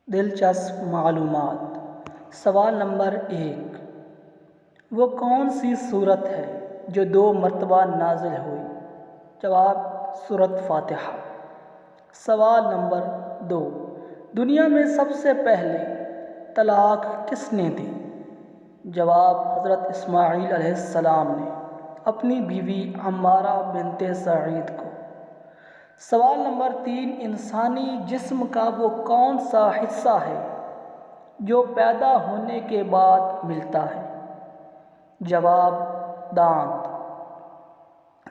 دلچسپ معلومات۔ سوال نمبر 1، وہ کون سی سورت ہے جو 2 مرتبہ نازل ہوئی؟ جواب: سورۃ فاتحہ۔ سوال نمبر 2، دنیا میں سب سے پہلے طلاق کس نے دی؟ جواب: حضرت اسماعیل علیہ السلام نے اپنی بیوی عمارہ بنت سعید کو۔ سوال نمبر 3، انسانی جسم کا وہ کون سا حصہ ہے جو پیدا ہونے کے بعد ملتا ہے؟ جواب: دانت۔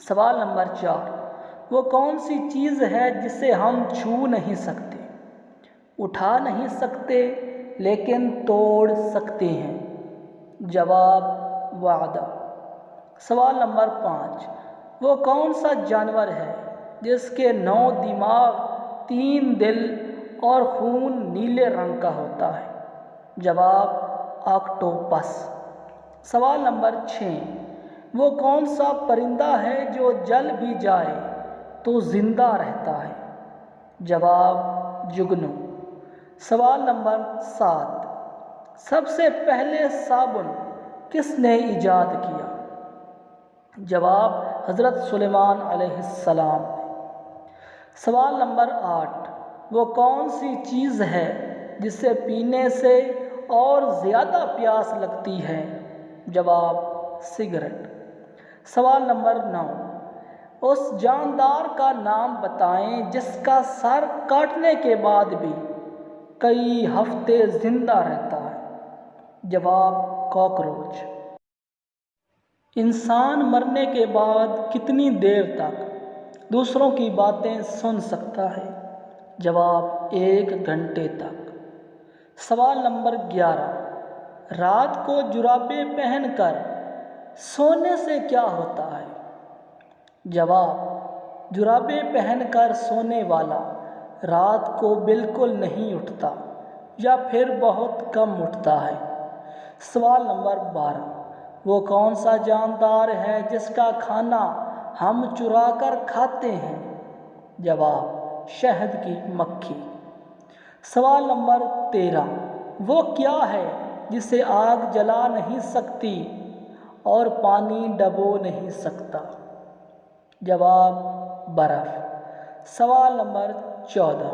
سوال نمبر 4، وہ کون سی چیز ہے جسے ہم چھو نہیں سکتے، اٹھا نہیں سکتے لیکن توڑ سکتے ہیں؟ جواب: وعدہ۔ سوال نمبر 5، وہ کون سا جانور ہے جس کے 9 دماغ، 3 دل اور خون نیلے رنگ کا ہوتا ہے؟ جواب: آکٹوپس۔ سوال نمبر 6، وہ کون سا پرندہ ہے جو جل بھی جائے تو زندہ رہتا ہے؟ جواب: جگنو۔ سوال نمبر 7، سب سے پہلے صابن کس نے ایجاد کیا؟ جواب: حضرت سلیمان علیہ السلام نے۔ سوال نمبر 8، وہ کون سی چیز ہے جسے پینے سے اور زیادہ پیاس لگتی ہے؟ جواب: سگریٹ۔ سوال نمبر 9، اس جاندار کا نام بتائیں جس کا سر کاٹنے کے بعد بھی کئی ہفتے زندہ رہتا ہے؟ جواب: کاکروچ۔ انسان مرنے کے بعد کتنی دیر تک دوسروں کی باتیں سن سکتا ہے؟ جواب: 1 گھنٹے تک۔ سوال نمبر 11، رات کو جرابیں پہن کر سونے سے کیا ہوتا ہے؟ جواب: جرابیں پہن کر سونے والا رات کو بالکل نہیں اٹھتا یا پھر بہت کم اٹھتا ہے۔ سوال نمبر 12، وہ کون سا جاندار ہے جس کا کھانا ہم چرا کر کھاتے ہیں؟ جواب: شہد کی مکھی۔ سوال نمبر 13، وہ کیا ہے جسے آگ جلا نہیں سکتی اور پانی ڈبو نہیں سکتا؟ جواب: برف۔ سوال نمبر 14،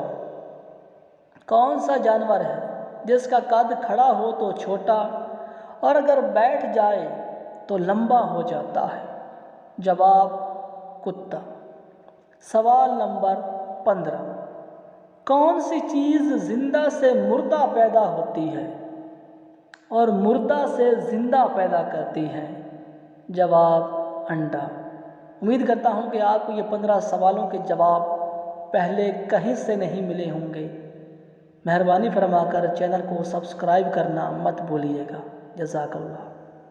کون سا جانور ہے جس کا قد کھڑا ہو تو چھوٹا اور اگر بیٹھ جائے تو لمبا ہو جاتا ہے؟ جواب: کتا۔ سوال نمبر 15، کون سی چیز زندہ سے مردہ پیدا ہوتی ہے اور مردہ سے زندہ پیدا کرتی ہے؟ جواب: انڈا۔ امید کرتا ہوں کہ آپ کو یہ 15 سوالوں کے جواب پہلے کہیں سے نہیں ملے ہوں گے۔ مہربانی فرما کر چینل کو سبسکرائب کرنا مت بھولیے گا۔ جزاک اللہ۔